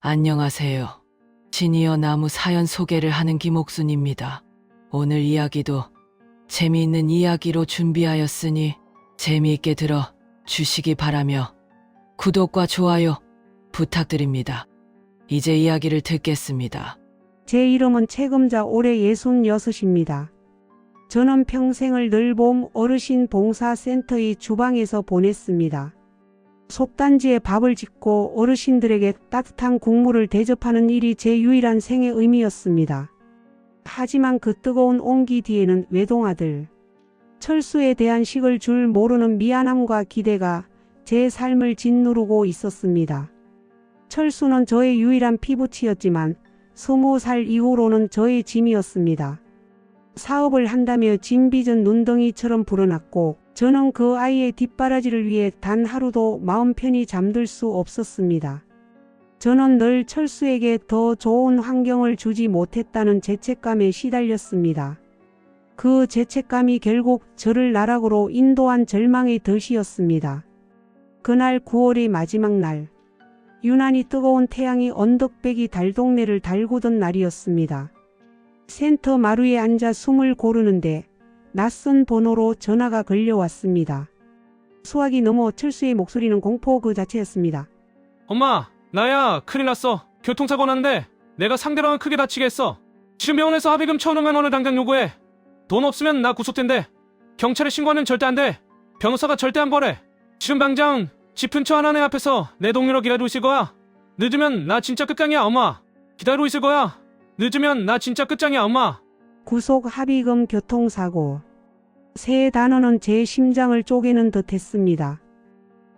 안녕하세요. 시니어 나무 사연 소개를 하는 김옥순입니다. 오늘 이야기도 재미있는 이야기로 준비하였으니 재미있게 들어 주시기 바라며 구독과 좋아요 부탁드립니다. 이제 이야기를 듣겠습니다. 제 이름은 채금자 올해 66입니다. 저는 평생을 늘봄 어르신 봉사센터의 주방에서 보냈습니다. 솥단지에 밥을 짓고 어르신들에게 따뜻한 국물을 대접하는 일이 제 유일한 생의 의미였습니다. 하지만 그 뜨거운 온기 뒤에는 외동아들 철수에 대한 식을 줄 모르는 미안함과 기대가 제 삶을 짓누르고 있었습니다. 철수는 저의 유일한 피부치였지만 20살 이후로는 저의 짐이었습니다. 사업을 한다며 짐 빚은 눈덩이처럼 불어났고 저는 그 아이의 뒷바라지를 위해 단 하루도 마음 편히 잠들 수 없었습니다. 저는 늘 철수에게 더 좋은 환경을 주지 못했다는 죄책감에 시달렸습니다. 그 죄책감이 결국 저를 나락으로 인도한 절망의 덫이었습니다. 그날 9월의 마지막 날, 유난히 뜨거운 태양이 언덕배기 달동네를 달구던 날이었습니다. 센터 마루에 앉아 숨을 고르는데 낯선 번호로 전화가 걸려왔습니다. 수화기 넘어 철수의 목소리는 공포 그 자체였습니다. 엄마, 나야. 큰일 났어. 교통사고 났는데 내가 상대방을 크게 다치게 했어. 지금 병원에서 합의금 1,500만 원을 당장 요구해. 돈 없으면 나 구속된대. 경찰에 신고하면 절대 안 돼. 변호사가 절대 안 벌해. 지금 당장 집 근처 하나네 앞에서 내 동료로 기다리고 있을 거야. 늦으면 나 진짜 끝장이야, 엄마. 기다리고 있을 거야. 늦으면 나 진짜 끝장이야, 엄마. 구속 합의금 교통사고. 세 단어는 제 심장을 쪼개는 듯 했습니다.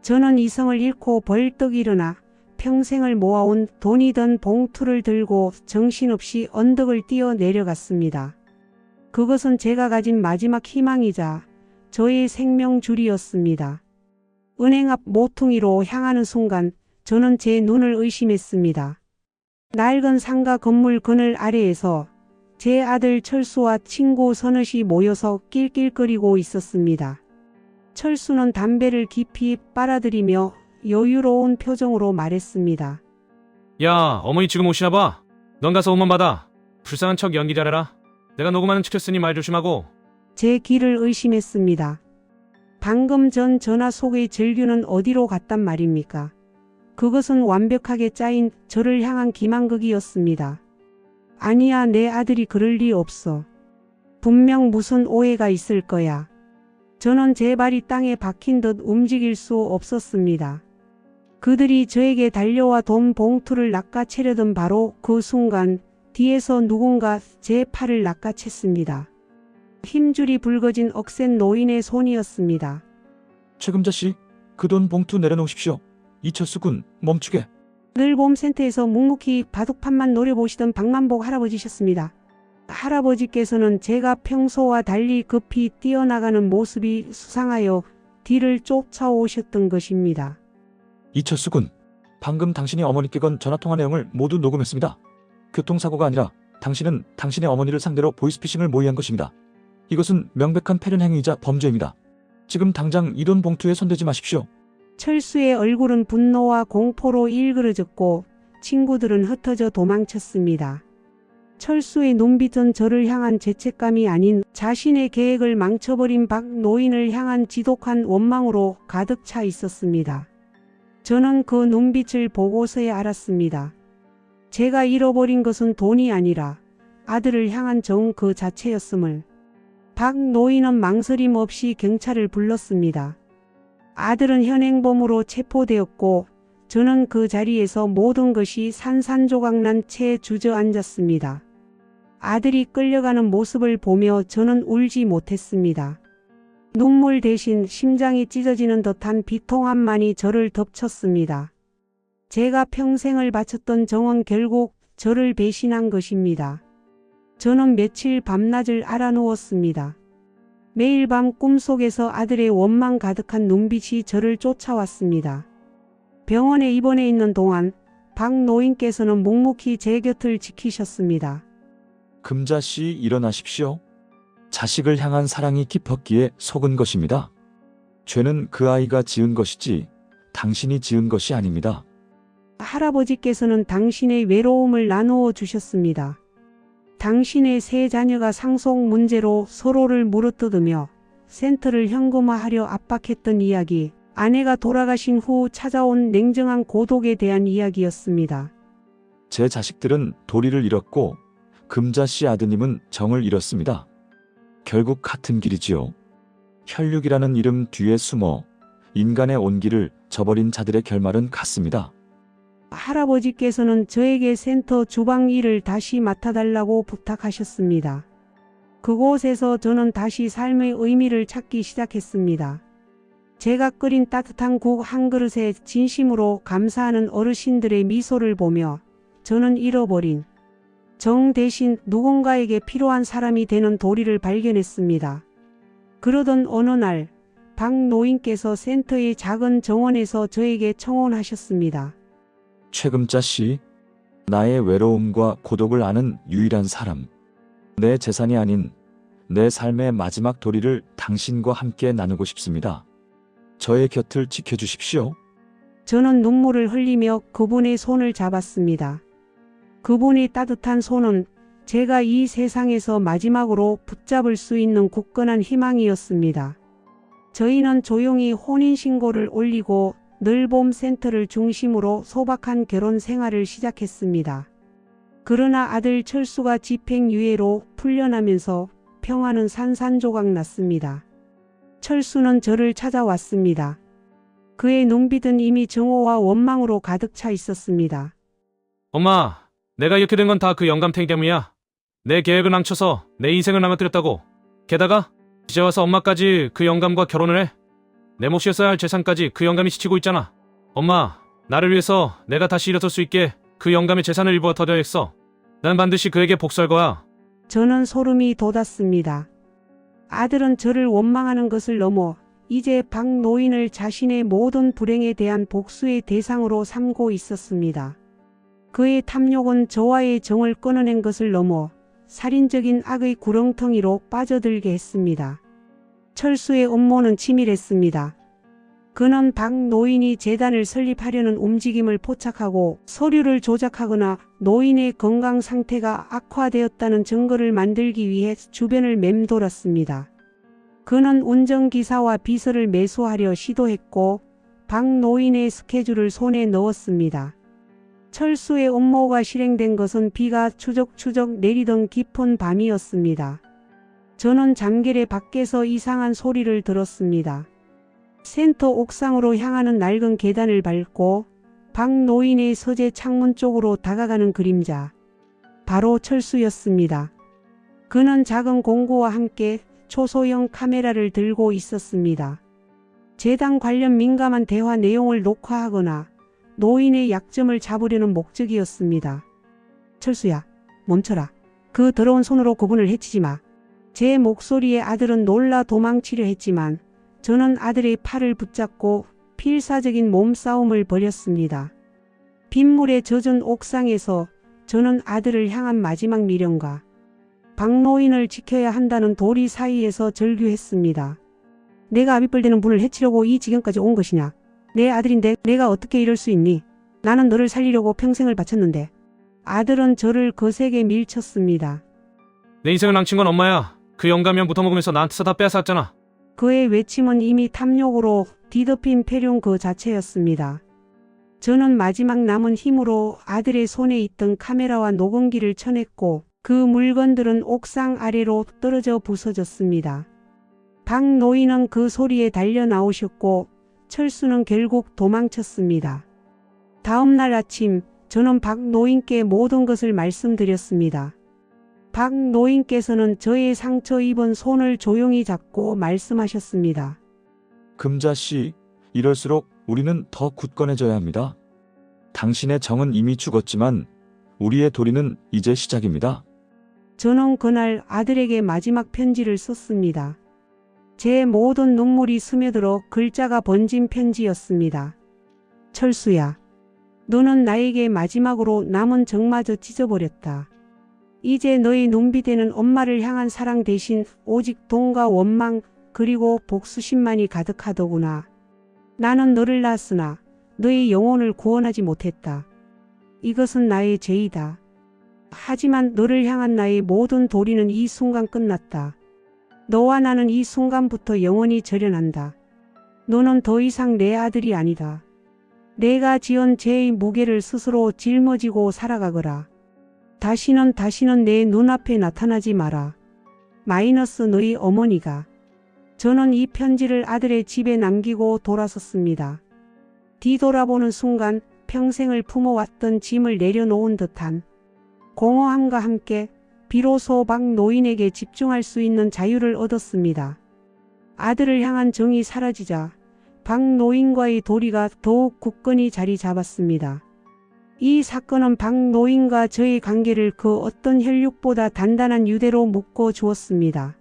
저는 이성을 잃고 벌떡 일어나 평생을 모아온 돈이 든 봉투를 들고 정신없이 언덕을 뛰어 내려갔습니다. 그것은 제가 가진 마지막 희망이자 저의 생명줄이었습니다. 은행 앞 모퉁이로 향하는 순간 저는 제 눈을 의심했습니다. 낡은 상가 건물 그늘 아래에서 제 아들 철수와 친구 서넛이 모여서 낄낄거리고 있었습니다. 철수는 담배를 깊이 빨아들이며 여유로운 표정으로 말했습니다. 야, 어머니 지금 오시나 봐. 넌 가서 옷만 받아. 불쌍한 척 연기 잘해라. 내가 녹음하는 척했으니 말 조심하고. 제 귀를 의심했습니다. 방금 전 전화 속의 절규는 어디로 갔단 말입니까? 그것은 완벽하게 짜인 저를 향한 기만극이었습니다. 아니야, 내 아들이 그럴 리 없어. 분명 무슨 오해가 있을 거야. 저는 제 발이 땅에 박힌 듯 움직일 수 없었습니다. 그들이 저에게 달려와 돈 봉투를 낚아채려던 바로 그 순간 뒤에서 누군가 제 팔을 낚아챘습니다. 힘줄이 붉어진 억센 노인의 손이었습니다. 최금자 씨, 그 돈 봉투 내려놓으십시오. 이철수 군, 멈추게. 늘봄센터에서 묵묵히 바둑판만 노려보시던 박만복 할아버지셨습니다. 할아버지께서는 제가 평소와 달리 급히 뛰어나가는 모습이 수상하여 뒤를 쫓아오셨던 것입니다. 이철수 군, 방금 당신이 어머니께 건 전화통화 내용을 모두 녹음했습니다. 교통사고가 아니라 당신은 당신의 어머니를 상대로 보이스피싱을 모의한 것입니다. 이것은 명백한 패륜 행위이자 범죄입니다. 지금 당장 이 돈 봉투에 손대지 마십시오. 철수의 얼굴은 분노와 공포로 일그러졌고 친구들은 흩어져 도망쳤습니다. 철수의 눈빛은 저를 향한 죄책감이 아닌 자신의 계획을 망쳐버린 박 노인을 향한 지독한 원망으로 가득 차 있었습니다. 저는 그 눈빛을 보고서야 알았습니다. 제가 잃어버린 것은 돈이 아니라 아들을 향한 정 그 자체였음을. 박 노인은 망설임 없이 경찰을 불렀습니다. 아들은 현행범으로 체포되었고 저는 그 자리에서 모든 것이 산산조각난 채 주저앉았습니다. 아들이 끌려가는 모습을 보며 저는 울지 못했습니다. 눈물 대신 심장이 찢어지는 듯한 비통함만이 저를 덮쳤습니다. 제가 평생을 바쳤던 정은 결국 저를 배신한 것입니다. 저는 며칠 밤낮을 알아누웠습니다. 매일 밤 꿈속에서 아들의 원망 가득한 눈빛이 저를 쫓아왔습니다. 병원에 입원해 있는 동안 박 노인께서는 묵묵히 제 곁을 지키셨습니다. 금자 씨, 일어나십시오. 자식을 향한 사랑이 깊었기에 속은 것입니다. 죄는 그 아이가 지은 것이지 당신이 지은 것이 아닙니다. 할아버지께서는 당신의 외로움을 나누어 주셨습니다. 당신의 세 자녀가 상속 문제로 서로를 물어뜯으며 센터를 현금화하려 압박했던 이야기, 아내가 돌아가신 후 찾아온 냉정한 고독에 대한 이야기였습니다. 제 자식들은 도리를 잃었고 금자 씨 아드님은 정을 잃었습니다. 결국 같은 길이지요. 혈육이라는 이름 뒤에 숨어 인간의 온기를 저버린 자들의 결말은 같습니다. 할아버지께서는 저에게 센터 주방 일을 다시 맡아달라고 부탁하셨습니다. 그곳에서 저는 다시 삶의 의미를 찾기 시작했습니다. 제가 끓인 따뜻한 국 한 그릇에 진심으로 감사하는 어르신들의 미소를 보며 저는 잃어버린 정 대신 누군가에게 필요한 사람이 되는 도리를 발견했습니다. 그러던 어느 날 박 노인께서 센터의 작은 정원에서 저에게 청혼하셨습니다. 최금자 씨, 나의 외로움과 고독을 아는 유일한 사람. 내 재산이 아닌 내 삶의 마지막 도리를 당신과 함께 나누고 싶습니다. 저의 곁을 지켜주십시오. 저는 눈물을 흘리며 그분의 손을 잡았습니다. 그분의 따뜻한 손은 제가 이 세상에서 마지막으로 붙잡을 수 있는 굳건한 희망이었습니다. 저희는 조용히 혼인신고를 올리고 늘봄 센터를 중심으로 소박한 결혼 생활을 시작했습니다. 그러나 아들 철수가 집행유예로 풀려나면서 평화는 산산조각 났습니다. 철수는 저를 찾아왔습니다. 그의 눈빛은 이미 증오와 원망으로 가득 차 있었습니다. 엄마, 내가 이렇게 된 건 다 그 영감탱이 때문이야. 내 계획을 망쳐서 내 인생을 망가뜨렸다고. 게다가 이제 와서 엄마까지 그 영감과 결혼을 해. 내 몫이었어야 할 재산까지 그 영감이 지치고 있잖아. 엄마, 나를 위해서 내가 다시 일어설 수 있게 그 영감의 재산을 일부 더 드려야겠어. 난 반드시 그에게 복수할 거야. 저는 소름이 돋았습니다. 아들은 저를 원망하는 것을 넘어 이제 박 노인을 자신의 모든 불행에 대한 복수의 대상으로 삼고 있었습니다. 그의 탐욕은 저와의 정을 끊어낸 것을 넘어 살인적인 악의 구렁텅이로 빠져들게 했습니다. 철수의 음모는 치밀했습니다. 그는 박 노인이 재단을 설립하려는 움직임을 포착하고 서류를 조작하거나 노인의 건강 상태가 악화되었다는 증거를 만들기 위해 주변을 맴돌았습니다. 그는 운전기사와 비서를 매수하려 시도했고 박 노인의 스케줄을 손에 넣었습니다. 철수의 음모가 실행된 것은 비가 추적추적 내리던 깊은 밤이었습니다. 저는 잠결에 밖에서 이상한 소리를 들었습니다. 센터 옥상으로 향하는 낡은 계단을 밟고 박 노인의 서재 창문 쪽으로 다가가는 그림자. 바로 철수였습니다. 그는 작은 공구와 함께 초소형 카메라를 들고 있었습니다. 재단 관련 민감한 대화 내용을 녹화하거나 노인의 약점을 잡으려는 목적이었습니다. 철수야, 멈춰라. 그 더러운 손으로 그분을 해치지 마. 제 목소리에 아들은 놀라 도망치려 했지만 저는 아들의 팔을 붙잡고 필사적인 몸싸움을 벌였습니다. 빗물에 젖은 옥상에서 저는 아들을 향한 마지막 미련과 박노인을 지켜야 한다는 도리 사이에서 절규했습니다. 내가 아비뻘되는 분을 해치려고 이 지경까지 온 것이냐? 내 아들인데 내가 어떻게 이럴 수 있니? 나는 너를 살리려고 평생을 바쳤는데. 아들은 저를 거세게 밀쳤습니다. 내 인생을 망친 건 엄마야. 그 영감이랑 붙어먹으면서 나한테서 다 빼앗았잖아. 그의 외침은 이미 탐욕으로 뒤덮인 폐륜 그 자체였습니다. 저는 마지막 남은 힘으로 아들의 손에 있던 카메라와 녹음기를 쳐냈고 그 물건들은 옥상 아래로 떨어져 부서졌습니다. 박 노인은 그 소리에 달려 나오셨고 철수는 결국 도망쳤습니다. 다음 날 아침 저는 박 노인께 모든 것을 말씀드렸습니다. 박 노인께서는 저의 상처 입은 손을 조용히 잡고 말씀하셨습니다. 금자 씨, 이럴수록 우리는 더 굳건해져야 합니다. 당신의 정은 이미 죽었지만 우리의 도리는 이제 시작입니다. 저는 그날 아들에게 마지막 편지를 썼습니다. 제 모든 눈물이 스며들어 글자가 번진 편지였습니다. 철수야, 너는 나에게 마지막으로 남은 정마저 찢어버렸다. 이제 너의 눈빛에는 엄마를 향한 사랑 대신 오직 돈과 원망 그리고 복수심만이 가득하더구나. 나는 너를 낳았으나 너의 영혼을 구원하지 못했다. 이것은 나의 죄이다. 하지만 너를 향한 나의 모든 도리는 이 순간 끝났다. 너와 나는 이 순간부터 영원히 절연한다. 너는 더 이상 내 아들이 아니다. 내가 지은 죄의 무게를 스스로 짊어지고 살아가거라. 다시는 내 눈앞에 나타나지 마라. 마이너스 너희 어머니가. 저는 이 편지를 아들의 집에 남기고 돌아섰습니다. 뒤돌아보는 순간 평생을 품어왔던 짐을 내려놓은 듯한 공허함과 함께 비로소 박 노인에게 집중할 수 있는 자유를 얻었습니다. 아들을 향한 정이 사라지자 박 노인과의 도리가 더욱 굳건히 자리 잡았습니다. 이 사건은 박 노인과 저의 관계를 그 어떤 혈육보다 단단한 유대로 묶어 주었습니다.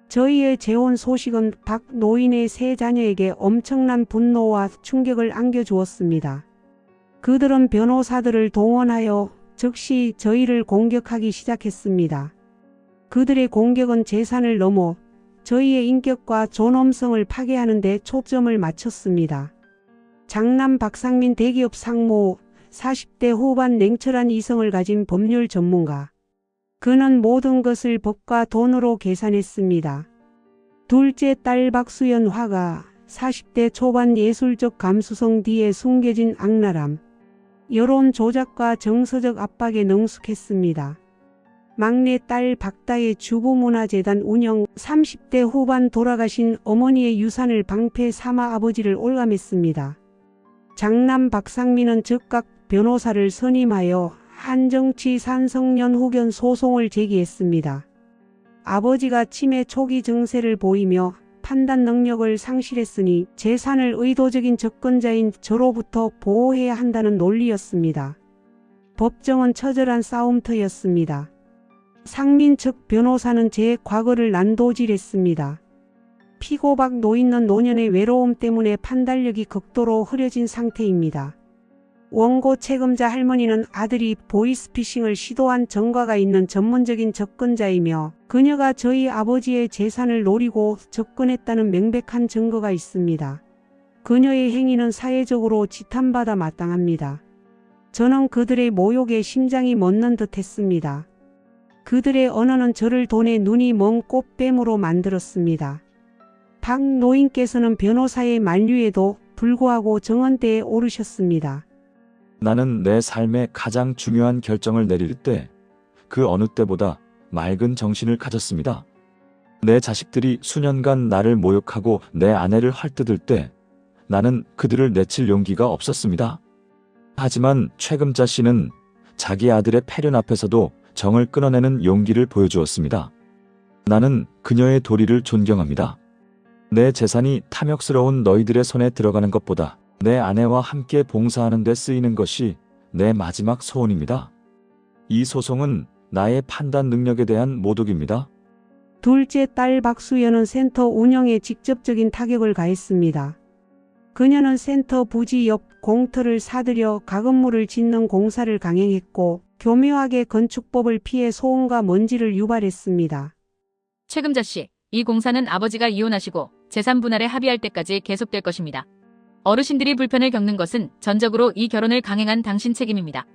저희의 재혼 소식은 박 노인의 세 자녀에게 엄청난 분노와 충격을 안겨주었습니다. 그들은 변호사들을 동원하여 즉시 저희를 공격하기 시작했습니다. 그들의 공격은 재산을 넘어 저희의 인격과 존엄성을 파괴하는 데 초점을 맞췄습니다. 장남 박상민 대기업 상무, 40대 후반 냉철한 이성을 가진 법률 전문가. 그는 모든 것을 법과 돈으로 계산했습니다. 둘째 딸 박수연 화가, 40대 초반 예술적 감수성 뒤에 숨겨진 악랄함, 여론 조작과 정서적 압박에 능숙했습니다. 막내 딸 박다의 주부문화재단 운영, 30대 후반 돌아가신 어머니의 유산을 방패 삼아 아버지를 올감했습니다. 장남 박상민은 즉각 변호사를 선임하여 한정치 산성년 후견 소송을 제기했습니다. 아버지가 치매 초기 증세를 보이며 판단 능력을 상실했으니 재산을 의도적인 접근자인 저로부터 보호해야 한다는 논리였습니다. 법정은 처절한 싸움터였습니다. 상민 측 변호사는 제 과거를 난도질했습니다. 피고 박 노인은 노년의 외로움 때문에 판단력이 극도로 흐려진 상태입니다. 원고 책임자 할머니는 아들이 보이스피싱을 시도한 전과가 있는 전문적인 접근자이며 그녀가 저희 아버지의 재산을 노리고 접근했다는 명백한 증거가 있습니다. 그녀의 행위는 사회적으로 지탄받아 마땅합니다. 저는 그들의 모욕에 심장이 멎는 듯했습니다. 그들의 언어는 저를 돈에 눈이 먼 꽃뱀으로 만들었습니다. 박 노인께서는 변호사의 만류에도 불구하고 정언대에 오르셨습니다. 나는 내 삶의 가장 중요한 결정을 내릴 때 그 어느 때보다 맑은 정신을 가졌습니다. 내 자식들이 수년간 나를 모욕하고 내 아내를 헐뜯을 때 나는 그들을 내칠 용기가 없었습니다. 하지만 최금자 씨는 자기 아들의 패륜 앞에서도 정을 끊어내는 용기를 보여주었습니다. 나는 그녀의 도리를 존경합니다. 내 재산이 탐욕스러운 너희들의 손에 들어가는 것보다 내 아내와 함께 봉사하는 데 쓰이는 것이 내 마지막 소원입니다. 이 소송은 나의 판단 능력에 대한 모독입니다. 둘째 딸 박수연은 센터 운영에 직접적인 타격을 가했습니다. 그녀는 센터 부지 옆 공터를 사들여 가건물을 짓는 공사를 강행했고 교묘하게 건축법을 피해 소음과 먼지를 유발했습니다. 최금자 씨, 이 공사는 아버지가 이혼하시고 재산 분할에 합의할 때까지 계속될 것입니다. 어르신들이 불편을 겪는 것은 전적으로 이 결혼을 강행한 당신 책임입니다.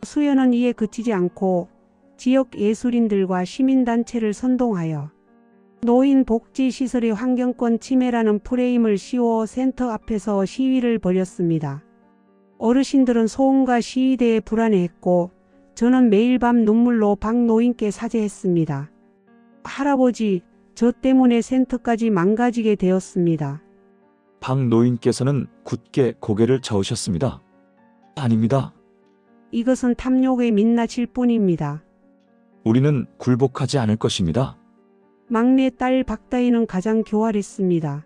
수연은 이에 그치지 않고 지역 예술인들과 시민단체를 선동하여 노인복지시설의 환경권 침해라는 프레임을 씌워 센터 앞에서 시위를 벌였습니다. 어르신들은 소음과 시위대에 불안해했고 저는 매일 밤 눈물로 박 노인께 사죄했습니다. 할아버지, 저 때문에 센터까지 망가지게 되었습니다. 박 노인께서는 굳게 고개를 저으셨습니다. 아닙니다. 이것은 탐욕의 민낯일 뿐입니다. 우리는 굴복하지 않을 것입니다. 막내 딸 박다희는 가장 교활했습니다.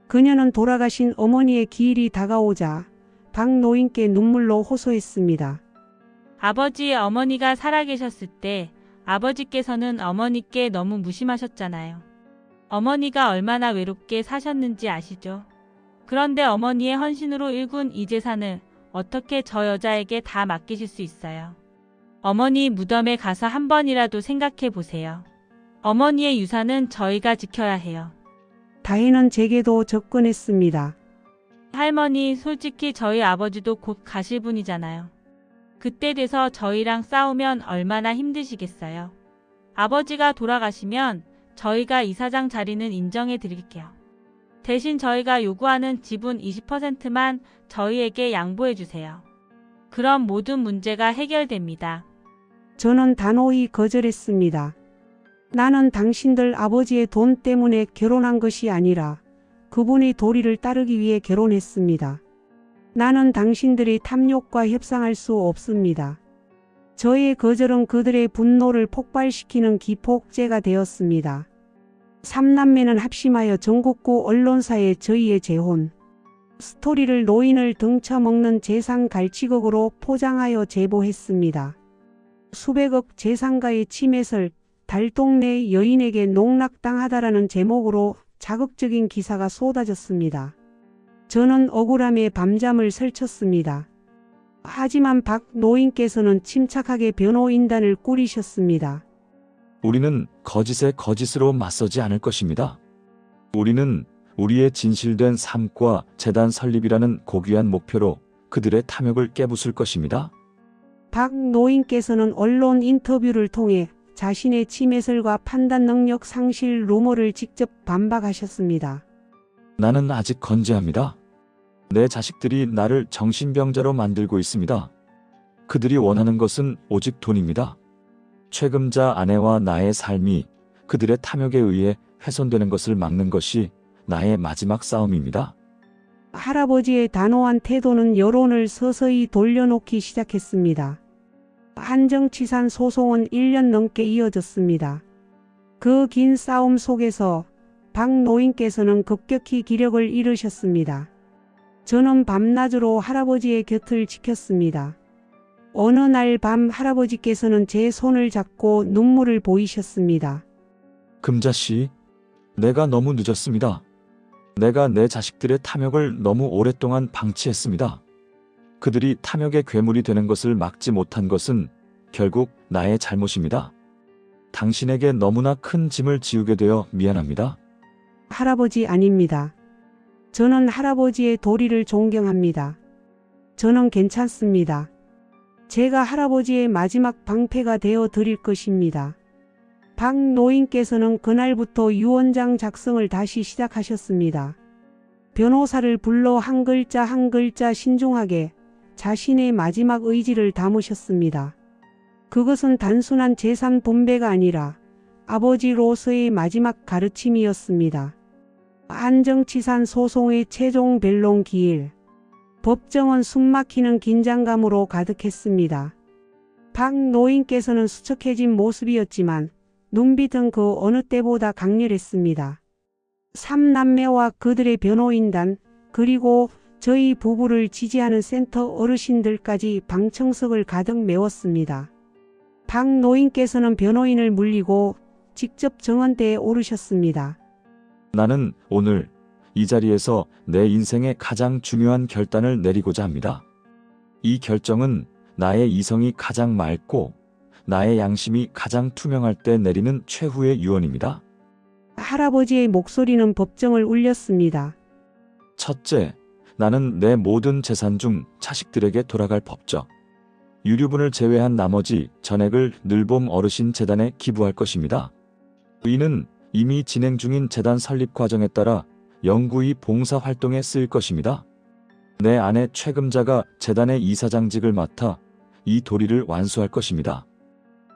그녀는 돌아가신 어머니의 기일이 다가오자 박 노인께 눈물로 호소했습니다. 아버지, 어머니가 살아계셨을 때 아버지께서는 어머니께 너무 무심하셨잖아요. 어머니가 얼마나 외롭게 사셨는지 아시죠? 그런데 어머니의 헌신으로 일군 이 재산을 어떻게 저 여자에게 다 맡기실 수 있어요? 어머니 무덤에 가서 한 번이라도 생각해 보세요. 어머니의 유산은 저희가 지켜야 해요. 다희는 제게도 접근했습니다. 할머니, 솔직히 저희 아버지도 곧 가실 분이잖아요. 그때 돼서 저희랑 싸우면 얼마나 힘드시겠어요. 아버지가 돌아가시면 저희가 이사장 자리는 인정해 드릴게요. 대신 저희가 요구하는 지분 20%만 저희에게 양보해 주세요. 그럼 모든 문제가 해결됩니다. 저는 단호히 거절했습니다. 나는 당신들 아버지의 돈 때문에 결혼한 것이 아니라 그분의 도리를 따르기 위해 결혼했습니다. 나는 당신들의 탐욕과 협상할 수 없습니다. 저의 거절은 그들의 분노를 폭발시키는 기폭제가 되었습니다. 삼남매는 합심하여 전국구 언론사에 저희의 재혼 스토리를 노인을 등쳐먹는 재산 갈취극으로 포장하여 제보했습니다. 수백억 재산가의 침해설, 달동네 여인에게 농락당하다라는 제목으로 자극적인 기사가 쏟아졌습니다. 저는 억울함에 밤잠을 설쳤습니다. 하지만 박 노인께서는 침착하게 변호인단을 꾸리셨습니다. 우리는 거짓에 거짓으로 맞서지 않을 것입니다. 우리는 우리의 진실된 삶과 재단 설립이라는 고귀한 목표로 그들의 탐욕을 깨부술 것입니다. 박 노인께서는 언론 인터뷰를 통해 자신의 침해설과 판단 능력 상실 루머를 직접 반박하셨습니다. 나는 아직 건재합니다. 내 자식들이 나를 정신병자로 만들고 있습니다. 그들이 원하는 것은 오직 돈입니다. 최금자 아내와 나의 삶이 그들의 탐욕에 의해 훼손되는 것을 막는 것이 나의 마지막 싸움입니다. 할아버지의 단호한 태도는 여론을 서서히 돌려놓기 시작했습니다. 한정치산 소송은 1년 넘게 이어졌습니다. 그 긴 싸움 속에서 박 노인께서는 급격히 기력을 잃으셨습니다. 저는 밤낮으로 할아버지의 곁을 지켰습니다. 어느 날 밤 할아버지께서는 제 손을 잡고 눈물을 보이셨습니다. 금자씨, 내가 너무 늦었습니다. 내가 내 자식들의 탐욕을 너무 오랫동안 방치했습니다. 그들이 탐욕의 괴물이 되는 것을 막지 못한 것은 결국 나의 잘못입니다. 당신에게 너무나 큰 짐을 지우게 되어 미안합니다. 할아버지 아닙니다. 저는 할아버지의 도리를 존경합니다. 저는 괜찮습니다. 제가 할아버지의 마지막 방패가 되어 드릴 것입니다. 박 노인께서는 그날부터 유언장 작성을 다시 시작하셨습니다. 변호사를 불러 한 글자 한 글자 신중하게 자신의 마지막 의지를 담으셨습니다. 그것은 단순한 재산 분배가 아니라 아버지로서의 마지막 가르침이었습니다. 한정치산 소송의 최종 변론 기일. 법정은 숨막히는 긴장감으로 가득했습니다. 박 노인께서는 수척해진 모습이었지만 눈빛은 그 어느 때보다 강렬했습니다. 삼남매와 그들의 변호인단, 그리고 저희 부부를 지지하는 센터 어르신들까지 방청석을 가득 메웠습니다. 박 노인께서는 변호인을 물리고 직접 정언대에 오르셨습니다. 나는 오늘 이 자리에서 내 인생의 가장 중요한 결단을 내리고자 합니다. 이 결정은 나의 이성이 가장 맑고 나의 양심이 가장 투명할 때 내리는 최후의 유언입니다. 할아버지의 목소리는 법정을 울렸습니다. 첫째, 나는 내 모든 재산 중 자식들에게 돌아갈 법적 유류분을 제외한 나머지 전액을 늘봄 어르신 재단에 기부할 것입니다. 이는 이미 진행 중인 재단 설립 과정에 따라 영구히 봉사 활동에 쓰일 것입니다. 내 아내 최금자가 재단의 이사장직을 맡아 이 도리를 완수할 것입니다.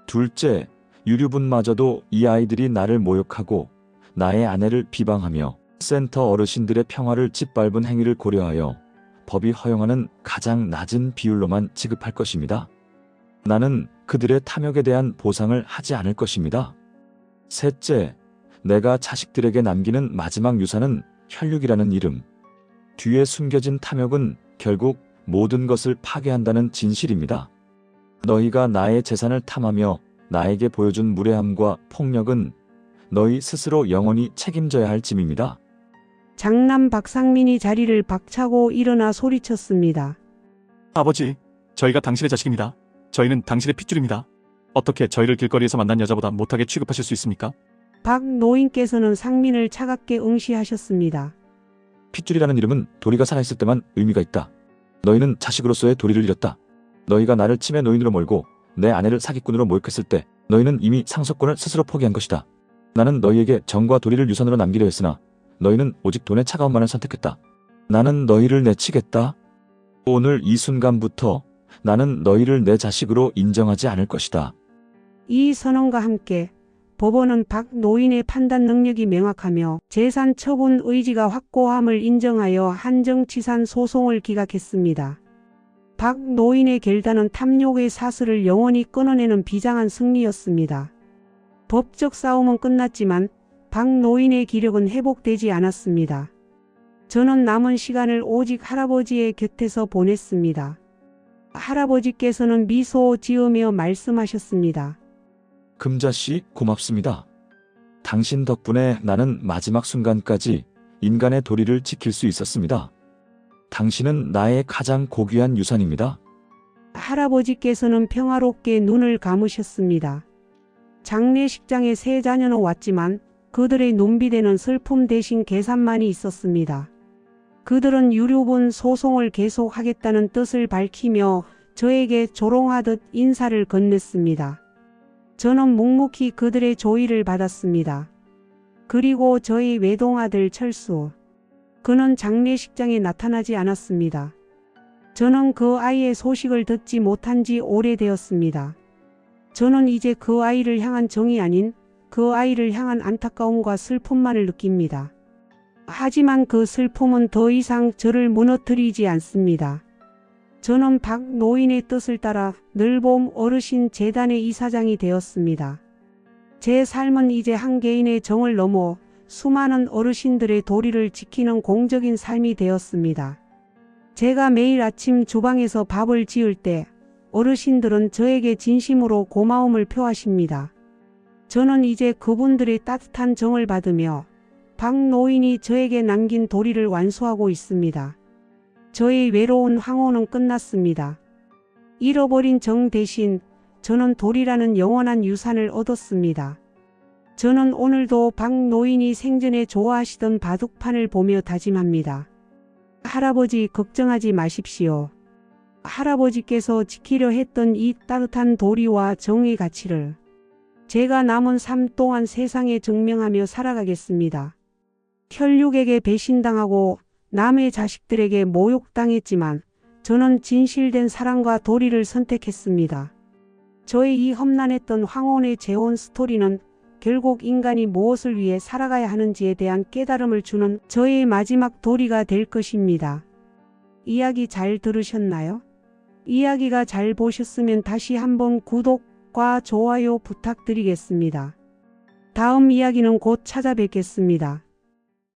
둘째, 유류분마저도 이 아이들이 나를 모욕하고 나의 아내를 비방하며 센터 어르신들의 평화를 짓밟은 행위를 고려하여 법이 허용하는 가장 낮은 비율로만 지급할 것입니다. 나는 그들의 탐욕에 대한 보상을 하지 않을 것입니다. 셋째, 내가 자식들에게 남기는 마지막 유산은 혈육이라는 이름. 뒤에 숨겨진 탐욕은 결국 모든 것을 파괴한다는 진실입니다. 너희가 나의 재산을 탐하며 나에게 보여준 무례함과 폭력은 너희 스스로 영원히 책임져야 할 짐입니다. 장남 박상민이 자리를 박차고 일어나 소리쳤습니다. 아버지, 저희가 당신의 자식입니다. 저희는 당신의 핏줄입니다. 어떻게 저희를 길거리에서 만난 여자보다 못하게 취급하실 수 있습니까? 박 노인께서는 상민을 차갑게 응시하셨습니다. 핏줄이라는 이름은 도리가 살아있을 때만 의미가 있다. 너희는 자식으로서의 도리를 잃었다. 너희가 나를 치매 노인으로 몰고 내 아내를 사기꾼으로 모욕했을 때 너희는 이미 상속권을 스스로 포기한 것이다. 나는 너희에게 정과 도리를 유산으로 남기려 했으나 너희는 오직 돈의 차가움만을 선택했다. 나는 너희를 내치겠다. 오늘 이 순간부터 나는 너희를 내 자식으로 인정하지 않을 것이다. 이 선언과 함께 법원은 박 노인의 판단 능력이 명확하며 재산 처분 의지가 확고함을 인정하여 한정치산 소송을 기각했습니다. 박 노인의 결단은 탐욕의 사슬을 영원히 끊어내는 비장한 승리였습니다. 법적 싸움은 끝났지만 박 노인의 기력은 회복되지 않았습니다. 저는 남은 시간을 오직 할아버지의 곁에서 보냈습니다. 할아버지께서는 미소 지으며 말씀하셨습니다. 금자씨, 고맙습니다. 당신 덕분에 나는 마지막 순간까지 인간의 도리를 지킬 수 있었습니다. 당신은 나의 가장 고귀한 유산입니다. 할아버지께서는 평화롭게 눈을 감으셨습니다. 장례식장에 세 자녀는 왔지만 그들의 눈빛에는 슬픔 대신 계산만이 있었습니다. 그들은 유류분 소송을 계속하겠다는 뜻을 밝히며 저에게 조롱하듯 인사를 건넸습니다. 저는 묵묵히 그들의 조의를 받았습니다. 그리고 저희 외동아들 철수. 그는 장례식장에 나타나지 않았습니다. 저는 그 아이의 소식을 듣지 못한 지 오래되었습니다. 저는 이제 그 아이를 향한 정이 아닌 그 아이를 향한 안타까움과 슬픔만을 느낍니다. 하지만 그 슬픔은 더 이상 저를 무너뜨리지 않습니다. 저는 박 노인의 뜻을 따라 늘봄 어르신 재단의 이사장이 되었습니다. 제 삶은 이제 한 개인의 정을 넘어 수많은 어르신들의 도리를 지키는 공적인 삶이 되었습니다. 제가 매일 아침 주방에서 밥을 지을 때 어르신들은 저에게 진심으로 고마움을 표하십니다. 저는 이제 그분들의 따뜻한 정을 받으며 박 노인이 저에게 남긴 도리를 완수하고 있습니다. 저의 외로운 황혼은 끝났습니다. 잃어버린 정 대신 저는 도리라는 영원한 유산을 얻었습니다. 저는 오늘도 박 노인이 생전에 좋아하시던 바둑판을 보며 다짐합니다. 할아버지, 걱정하지 마십시오. 할아버지께서 지키려 했던 이 따뜻한 도리와 정의 가치를 제가 남은 삶 동안 세상에 증명하며 살아가겠습니다. 혈육에게 배신당하고 남의 자식들에게 모욕당했지만 저는 진실된 사랑과 도리를 선택했습니다. 저의 이 험난했던 황혼의 재혼 스토리는 결국 인간이 무엇을 위해 살아가야 하는지에 대한 깨달음을 주는 저의 마지막 도리가 될 것입니다. 이야기 잘 들으셨나요? 이야기가 잘 보셨으면 다시 한번 구독과 좋아요 부탁드리겠습니다. 다음 이야기는 곧 찾아뵙겠습니다.